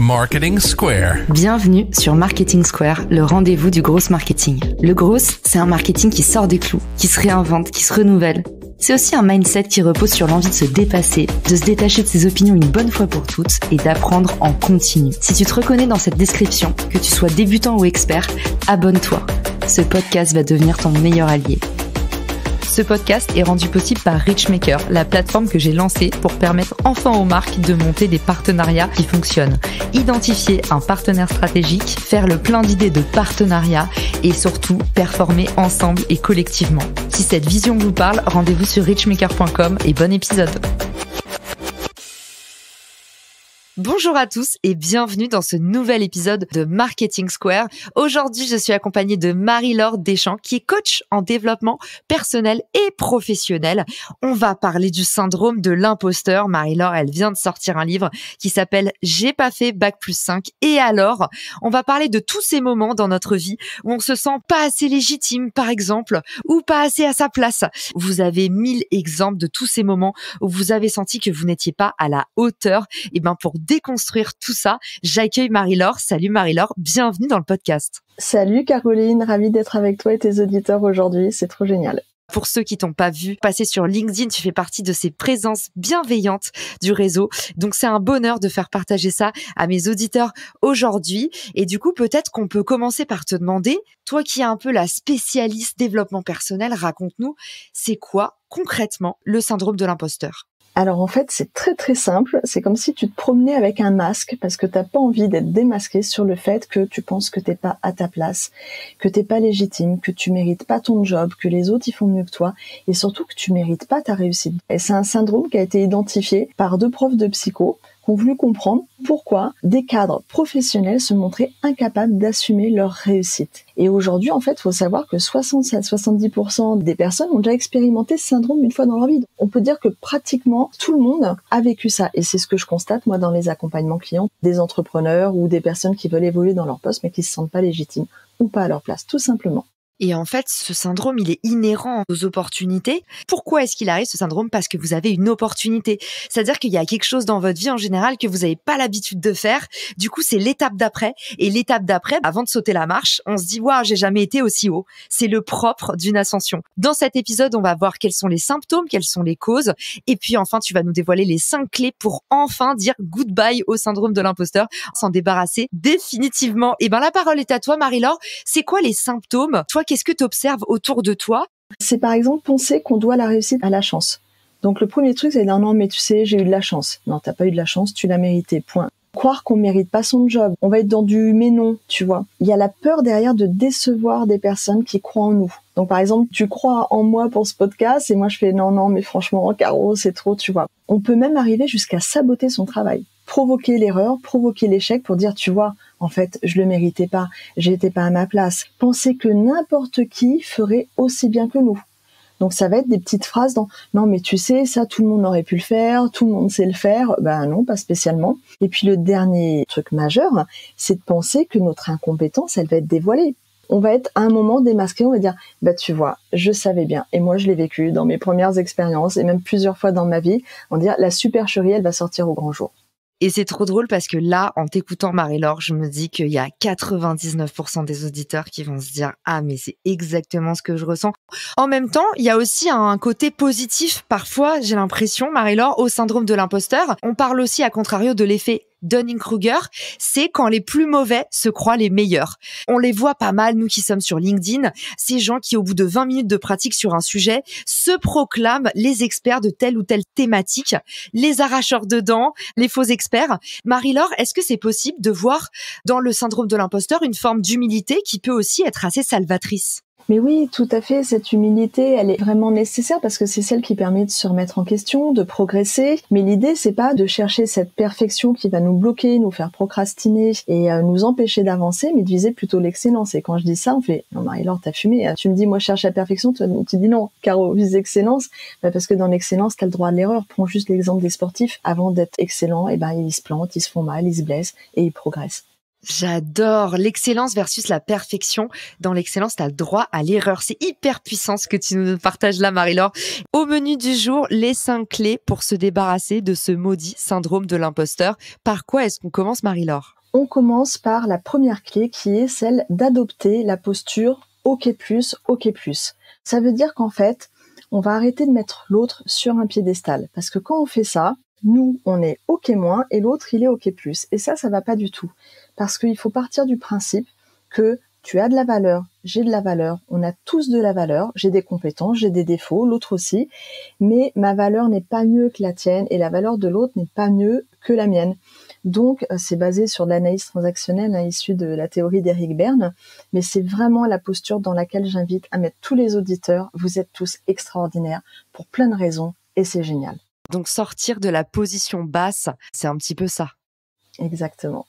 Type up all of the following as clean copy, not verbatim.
Marketing Square. Bienvenue sur Marketing Square, le rendez-vous du gros marketing. Le gros, c'est un marketing qui sort des clous, qui se réinvente, qui se renouvelle. C'est aussi un mindset qui repose sur l'envie de se dépasser, de se détacher de ses opinions une bonne fois pour toutes et d'apprendre en continu. Si tu te reconnais dans cette description, que tu sois débutant ou expert, abonne-toi. Ce podcast va devenir ton meilleur allié. Ce podcast est rendu possible par Richmaker, la plateforme que j'ai lancée pour permettre enfin aux marques de monter des partenariats qui fonctionnent. Identifier un partenaire stratégique, faire le plein d'idées de partenariats et surtout performer ensemble et collectivement. Si cette vision vous parle, rendez-vous sur richmaker.com et bon épisode. Bonjour à tous et bienvenue dans ce nouvel épisode de Marketing Square. Aujourd'hui, je suis accompagnée de Marie-Laure Deschamps qui est coach en développement personnel et professionnel. On va parler du syndrome de l'imposteur. Marie-Laure, elle vient de sortir un livre qui s'appelle « J'ai pas fait Bac+5 et alors ?» On va parler de tous ces moments dans notre vie où on se sent pas assez légitime, par exemple, ou pas assez à sa place. Vous avez 1000 exemples de tous ces moments où vous avez senti que vous n'étiez pas à la hauteur. Et pour déconstruire tout ça, j'accueille Marie-Laure. Salut Marie-Laure, bienvenue dans le podcast. Salut Caroline, ravie d'être avec toi et tes auditeurs aujourd'hui, c'est trop génial. Pour ceux qui t'ont pas vu passer sur LinkedIn, tu fais partie de ces présences bienveillantes du réseau. Donc c'est un bonheur de faire partager ça à mes auditeurs aujourd'hui. Et du coup, peut-être qu'on peut commencer par te demander, toi qui es un peu la spécialiste développement personnel, raconte-nous, c'est quoi concrètement le syndrome de l'imposteur ? Alors en fait, c'est très très simple. C'est comme si tu te promenais avec un masque parce que t'as pas envie d'être démasqué sur le fait que tu penses que t'es pas à ta place, que t'es pas légitime, que tu mérites pas ton job, que les autres ils font mieux que toi et surtout que tu mérites pas ta réussite. Et c'est un syndrome qui a été identifié par 2 profs de psycho qui ont voulu comprendre pourquoi des cadres professionnels se montraient incapables d'assumer leur réussite. Et aujourd'hui, en fait, il faut savoir que 60-70% des personnes ont déjà expérimenté ce syndrome une fois dans leur vie. On peut dire que pratiquement tout le monde a vécu ça. Et c'est ce que je constate, moi, dans les accompagnements clients, des entrepreneurs ou des personnes qui veulent évoluer dans leur poste, mais qui se sentent pas légitimes ou pas à leur place, tout simplement. Et en fait, ce syndrome, il est inhérent aux opportunités. Pourquoi est-ce qu'il arrive, ce syndrome ? Parce que vous avez une opportunité. C'est-à-dire qu'il y a quelque chose dans votre vie en général que vous n'avez pas l'habitude de faire. Du coup, c'est l'étape d'après. Et l'étape d'après, avant de sauter la marche, on se dit « Waouh, j'ai jamais été aussi haut ». C'est le propre d'une ascension. Dans cet épisode, on va voir quels sont les symptômes, quelles sont les causes. Et puis enfin, tu vas nous dévoiler les 5 clés pour enfin dire goodbye au syndrome de l'imposteur, s'en débarrasser définitivement. Et la parole est à toi, Marie-Laure. C'est quoi les symptômes ? Toi, qu'est-ce que tu observes autour de toi ? C'est par exemple penser qu'on doit la réussite à la chance. Donc le premier truc, c'est de dire non mais tu sais, j'ai eu de la chance. Non, t'as pas eu de la chance, tu l'as mérité, point. Croire qu'on mérite pas son job, on va être dans du mais non, tu vois. Il y a la peur derrière de décevoir des personnes qui croient en nous. Donc par exemple, tu crois en moi pour ce podcast et moi je fais non mais franchement Caro, c'est trop, tu vois. On peut même arriver jusqu'à saboter son travail, provoquer l'erreur, provoquer l'échec pour dire tu vois, en fait, je le méritais pas, j'étais pas à ma place. Penser que n'importe qui ferait aussi bien que nous. Donc ça va être des petites phrases dans non mais tu sais ça tout le monde aurait pu le faire, tout le monde sait le faire, ben non pas spécialement. Et puis le dernier truc majeur, c'est de penser que notre incompétence elle va être dévoilée. On va être à un moment démasqué, on va dire bah tu vois, je savais bien et moi je l'ai vécu dans mes premières expériences et même plusieurs fois dans ma vie, on va dire la supercherie elle va sortir au grand jour. Et c'est trop drôle parce que là, en t'écoutant Marie-Laure, je me dis qu'il y a 99% des auditeurs qui vont se dire « Ah, mais c'est exactement ce que je ressens ». En même temps, il y a aussi un côté positif. Parfois, j'ai l'impression, Marie-Laure, au syndrome de l'imposteur, on parle aussi à contrario de l'effet Dunning-Kruger, c'est quand les plus mauvais se croient les meilleurs. On les voit pas mal, nous qui sommes sur LinkedIn, ces gens qui, au bout de 20 minutes de pratique sur un sujet, se proclament les experts de telle ou telle thématique, les arracheurs de dents, les faux experts. Marie-Laure, est-ce que c'est possible de voir dans le syndrome de l'imposteur une forme d'humilité qui peut aussi être assez salvatrice ? Mais oui, tout à fait, cette humilité, elle est vraiment nécessaire parce que c'est celle qui permet de se remettre en question, de progresser. Mais l'idée, c'est pas de chercher cette perfection qui va nous bloquer, nous faire procrastiner et nous empêcher d'avancer, mais de viser plutôt l'excellence. Et quand je dis ça, on fait « Non Marie-Laure, t'as fumé. Tu me dis, moi, je cherche la perfection. » Tu dis « Non, Caro, vise l'excellence. » Parce que dans l'excellence, t'as le droit à l'erreur. Prends juste l'exemple des sportifs. Avant d'être excellents, ils se plantent, ils se font mal, ils se blessent et ils progressent. J'adore l'excellence versus la perfection. Dans l'excellence, tu as le droit à l'erreur. C'est hyper puissant ce que tu nous partages là, Marie-Laure. Au menu du jour, les 5 clés pour se débarrasser de ce maudit syndrome de l'imposteur. Par quoi est-ce qu'on commence, Marie-Laure ? On commence par la première clé qui est celle d'adopter la posture OK+, OK+. Ça veut dire qu'en fait, on va arrêter de mettre l'autre sur un piédestal. Parce que quand on fait ça, nous, on est OK- et l'autre, il est OK+. Et ça va pas du tout. Parce qu'il faut partir du principe que tu as de la valeur, j'ai de la valeur, on a tous de la valeur, j'ai des compétences, j'ai des défauts, l'autre aussi, mais ma valeur n'est pas mieux que la tienne et la valeur de l'autre n'est pas mieux que la mienne. Donc, c'est basé sur de l'analyse transactionnelle issue de la théorie d'Eric Berne, mais c'est vraiment la posture dans laquelle j'invite à mettre tous les auditeurs. Vous êtes tous extraordinaires pour plein de raisons et c'est génial. Donc, sortir de la position basse, c'est un petit peu ça. Exactement.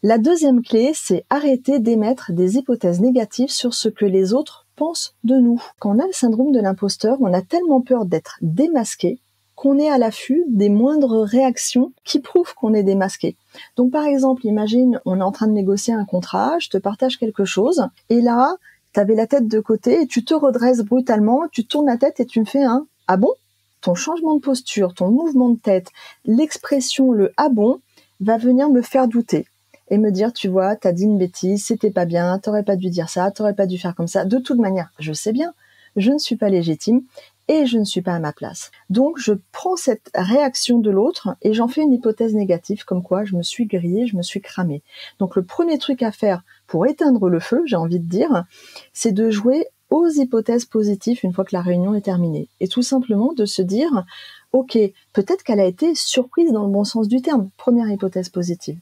La deuxième clé, c'est arrêter d'émettre des hypothèses négatives sur ce que les autres pensent de nous. Quand on a le syndrome de l'imposteur, on a tellement peur d'être démasqué qu'on est à l'affût des moindres réactions qui prouvent qu'on est démasqué. Donc par exemple, imagine, on est en train de négocier un contrat, je te partage quelque chose, et là, tu avais la tête de côté et tu te redresses brutalement, tu tournes la tête et tu me fais un « ah bon ?» Ton changement de posture, ton mouvement de tête, l'expression, le « ah bon ?» va venir me faire douter. Et me dire, tu vois, t'as dit une bêtise, c'était pas bien, t'aurais pas dû dire ça, t'aurais pas dû faire comme ça. De toute manière, je sais bien, je ne suis pas légitime et je ne suis pas à ma place. Donc, je prends cette réaction de l'autre et j'en fais une hypothèse négative, comme quoi je me suis grillée, je me suis cramée. Donc, le premier truc à faire pour éteindre le feu, j'ai envie de dire, c'est de jouer aux hypothèses positives une fois que la réunion est terminée. Et tout simplement de se dire, ok, peut-être qu'elle a été surprise dans le bon sens du terme. Première hypothèse positive.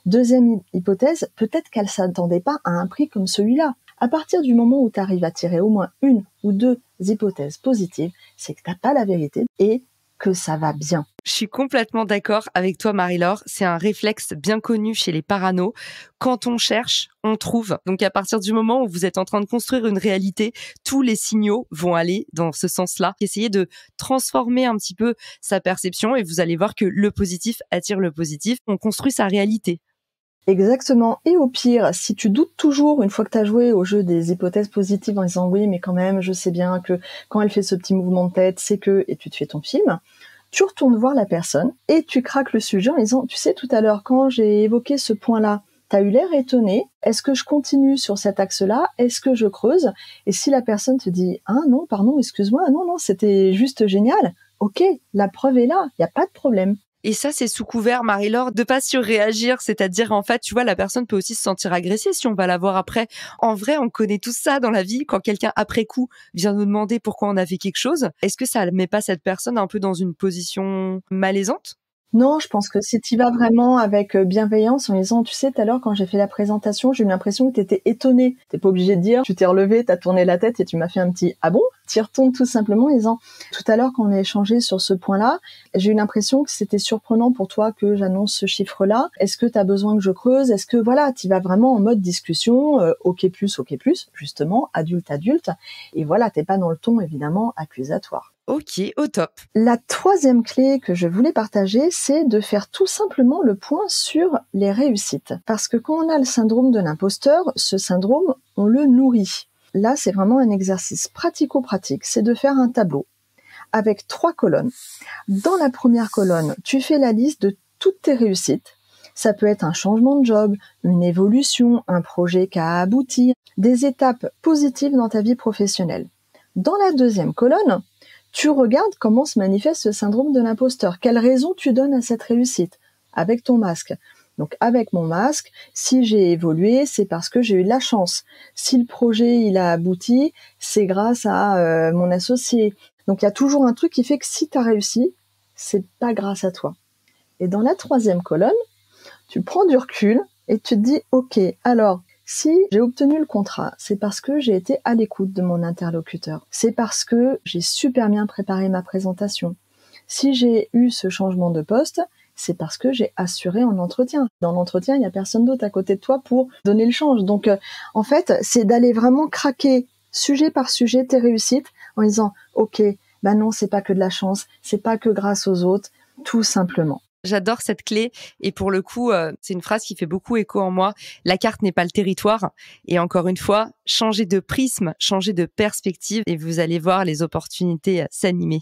Deuxième hypothèse, peut-être qu'elle s'attendait pas à un prix comme celui-là. À partir du moment où tu arrives à tirer au moins une ou deux hypothèses positives, c'est que t'as pas la vérité et que ça va bien. Je suis complètement d'accord avec toi, Marie-Laure. C'est un réflexe bien connu chez les paranos. Quand on cherche, on trouve. Donc, à partir du moment où vous êtes en train de construire une réalité, tous les signaux vont aller dans ce sens-là. Essayez de transformer un petit peu sa perception et vous allez voir que le positif attire le positif. On construit sa réalité. Exactement. Et au pire, si tu doutes toujours, une fois que tu as joué au jeu des hypothèses positives en disant oui, mais quand même, je sais bien que quand elle fait ce petit mouvement de tête, c'est que, et tu te fais ton film, tu retournes voir la personne et tu craques le sujet en disant, tu sais, tout à l'heure, quand j'ai évoqué ce point-là, t'as eu l'air étonné. Est-ce que je continue sur cet axe-là? Est-ce que je creuse? Et si la personne te dit, ah non, pardon, excuse-moi, non, c'était juste génial. Ok, la preuve est là, il n'y a pas de problème. Et ça, c'est sous couvert, Marie-Laure, de pas surréagir. C'est-à-dire, en fait, tu vois, la personne peut aussi se sentir agressée si on va la voir après. En vrai, on connaît tout ça dans la vie. Quand quelqu'un, après coup, vient nous demander pourquoi on a fait quelque chose, est-ce que ça met pas cette personne un peu dans une position malaisante? Non, je pense que si tu vas vraiment avec bienveillance en disant, tu sais, tout à l'heure, quand j'ai fait la présentation, j'ai eu l'impression que tu étais étonné. T'es pas obligé de dire, tu t'es relevé, t'as tourné la tête et tu m'as fait un petit « ah bon ?» Tu y retournes tout simplement en disant, tout à l'heure, quand on a échangé sur ce point-là, j'ai eu l'impression que c'était surprenant pour toi que j'annonce ce chiffre-là. Est-ce que tu as besoin que je creuse? Est-ce que, voilà, tu vas vraiment en mode discussion, OK+, justement, adulte. Et voilà, t'es pas dans le ton, évidemment, accusatoire. Ok, au top. La troisième clé que je voulais partager, c'est de faire tout simplement le point sur les réussites. Parce que quand on a le syndrome de l'imposteur, ce syndrome, on le nourrit. Là, c'est vraiment un exercice pratico-pratique. C'est de faire un tableau avec 3 colonnes. Dans la première colonne, tu fais la liste de toutes tes réussites. Ça peut être un changement de job, une évolution, un projet qui a abouti, des étapes positives dans ta vie professionnelle. Dans la deuxième colonne, tu regardes comment se manifeste ce syndrome de l'imposteur. Quelle raison tu donnes à cette réussite avec ton masque? Donc avec mon masque, si j'ai évolué, c'est parce que j'ai eu de la chance. Si le projet il a abouti, c'est grâce à mon associé. Donc il y a toujours un truc qui fait que si tu as réussi, c'est pas grâce à toi. Et dans la troisième colonne, tu prends du recul et tu te dis ok, alors si j'ai obtenu le contrat, c'est parce que j'ai été à l'écoute de mon interlocuteur. C'est parce que j'ai super bien préparé ma présentation. Si j'ai eu ce changement de poste, c'est parce que j'ai assuré en entretien. Dans l'entretien, il n'y a personne d'autre à côté de toi pour donner le change. Donc, en fait, c'est d'aller vraiment craquer sujet par sujet tes réussites en disant « Ok, ben non, c'est pas que de la chance, c'est pas que grâce aux autres, tout simplement. » J'adore cette clé et pour le coup, c'est une phrase qui fait beaucoup écho en moi. La carte n'est pas le territoire et encore une fois, changez de prisme, changez de perspective et vous allez voir les opportunités s'animer.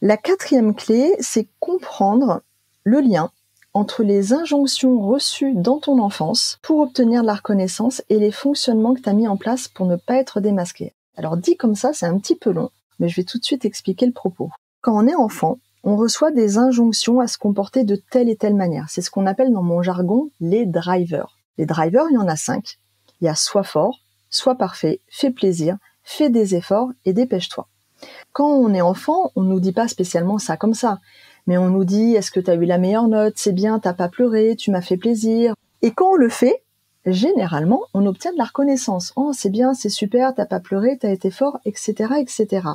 La quatrième clé, c'est comprendre le lien entre les injonctions reçues dans ton enfance pour obtenir de la reconnaissance et les fonctionnements que tu as mis en place pour ne pas être démasqué. Alors dit comme ça, c'est un petit peu long, mais je vais tout de suite expliquer le propos. Quand on est enfant, on reçoit des injonctions à se comporter de telle et telle manière. C'est ce qu'on appelle dans mon jargon les drivers. Les drivers, il y en a 5. Il y a sois fort, sois parfait, fais plaisir, fais des efforts et dépêche-toi. Quand on est enfant, on nous dit pas spécialement ça comme ça, mais on nous dit est-ce que tu as eu la meilleure note, c'est bien, t'as pas pleuré, tu m'as fait plaisir. Et quand on le fait, généralement, on obtient de la reconnaissance. Oh, c'est bien, c'est super, t'as pas pleuré, t'as été fort, etc., etc.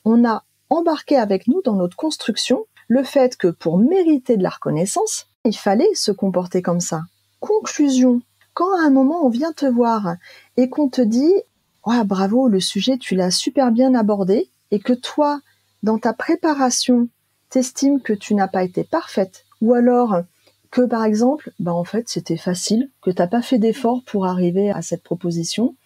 On a embarqué avec nous dans notre construction le fait que pour mériter de la reconnaissance, il fallait se comporter comme ça. Conclusion, quand à un moment on vient te voir et qu'on te dit « Ouais, bravo, le sujet, tu l'as super bien abordé » et que toi, dans ta préparation, t'estimes que tu n'as pas été parfaite ou alors que par exemple, en fait, c'était facile, que t'as pas fait d'effort pour arriver à cette proposition,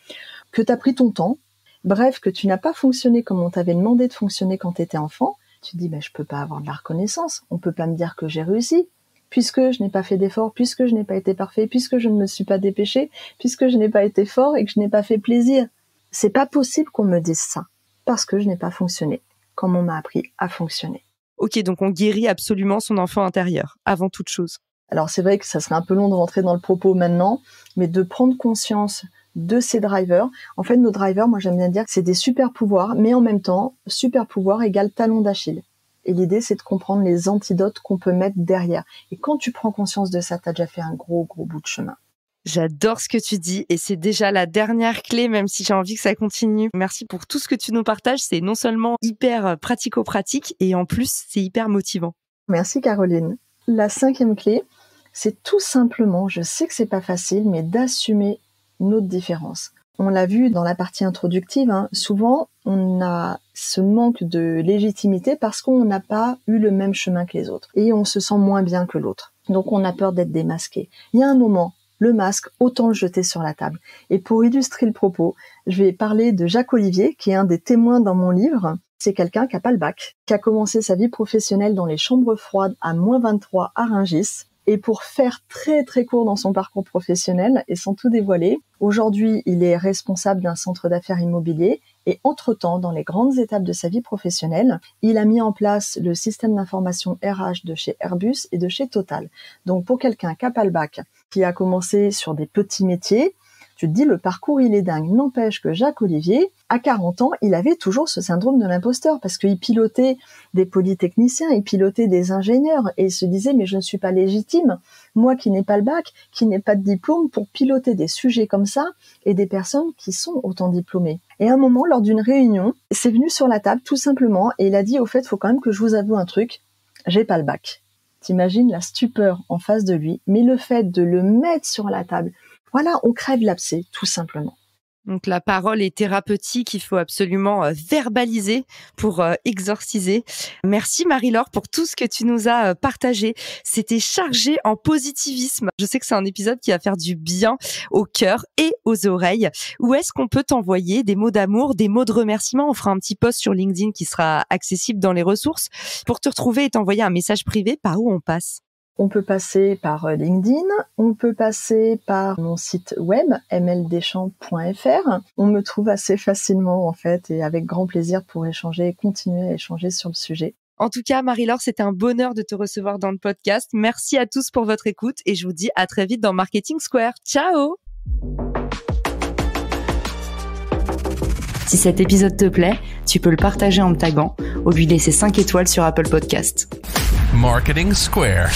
que t'as pris ton temps, bref, que tu n'as pas fonctionné comme on t'avait demandé de fonctionner quand t'étais enfant, tu te dis, je peux pas avoir de la reconnaissance, on peut pas me dire que j'ai réussi, puisque je n'ai pas fait d'effort, puisque je n'ai pas été parfait, puisque je ne me suis pas dépêché, puisque je n'ai pas été fort et que je n'ai pas fait plaisir. C'est pas possible qu'on me dise ça, parce que je n'ai pas fonctionné comme on m'a appris à fonctionner. Ok, donc on guérit absolument son enfant intérieur, avant toute chose. Alors c'est vrai que ça serait un peu long de rentrer dans le propos maintenant, mais de prendre conscience de ces drivers. En fait, nos drivers, moi j'aime bien dire que c'est des super pouvoirs, mais en même temps, super pouvoir égale talon d'Achille. Et l'idée, c'est de comprendre les antidotes qu'on peut mettre derrière. Et quand tu prends conscience de ça, t'as déjà fait un gros bout de chemin. J'adore ce que tu dis et c'est déjà la dernière clé, même si j'ai envie que ça continue. Merci pour tout ce que tu nous partages. C'est non seulement hyper pratico-pratique et en plus, c'est hyper motivant. Merci Caroline. La 5e clé, c'est tout simplement, je sais que c'est pas facile, mais d'assumer notre différence. On l'a vu dans la partie introductive, souvent on a ce manque de légitimité parce qu'on n'a pas eu le même chemin que les autres et on se sent moins bien que l'autre. Donc on a peur d'être démasqué. Il y a un moment, le masque, autant le jeter sur la table. Et pour illustrer le propos, je vais parler de Jacques Olivier, qui est un des témoins dans mon livre. C'est quelqu'un qui n'a pas le bac, qui a commencé sa vie professionnelle dans les chambres froides à -23 à Rungis. Et pour faire très très court dans son parcours professionnel et sans tout dévoiler, aujourd'hui il est responsable d'un centre d'affaires immobilier et entre-temps, dans les grandes étapes de sa vie professionnelle, il a mis en place le système d'information RH de chez Airbus et de chez Total. Donc pour quelqu'un qui n'a pas le bac, qui a commencé sur des petits métiers, tu te dis le parcours il est dingue. N'empêche que Jacques Olivier, à 40 ans, il avait toujours ce syndrome de l'imposteur parce qu'il pilotait des polytechniciens, il pilotait des ingénieurs et il se disait mais je ne suis pas légitime, moi qui n'ai pas le bac, qui n'ai pas de diplôme pour piloter des sujets comme ça et des personnes qui sont autant diplômées. Et à un moment, lors d'une réunion, c'est venu sur la table tout simplement et il a dit au fait, faut quand même que je vous avoue un truc, j'ai pas le bac. T'imagines la stupeur en face de lui, mais le fait de le mettre sur la table, voilà, on crève l'abcès, tout simplement. Donc la parole est thérapeutique, il faut absolument verbaliser pour exorciser. Merci Marie-Laure pour tout ce que tu nous as partagé. C'était chargé en positivisme. Je sais que c'est un épisode qui va faire du bien au cœur et aux oreilles. Où est-ce qu'on peut t'envoyer des mots d'amour, des mots de remerciement? On fera un petit post sur LinkedIn qui sera accessible dans les ressources. Pour te retrouver et t'envoyer un message privé, par où on passe? On peut passer par LinkedIn, on peut passer par mon site web mldeschamps.fr. On me trouve assez facilement en fait et avec grand plaisir pour échanger et continuer à échanger sur le sujet. En tout cas, Marie-Laure, c'était un bonheur de te recevoir dans le podcast. Merci à tous pour votre écoute et je vous dis à très vite dans Marketing Square. Ciao! Si cet épisode te plaît, tu peux le partager en me taguant ou lui laisser 5 étoiles sur Apple Podcast. Marketing Square.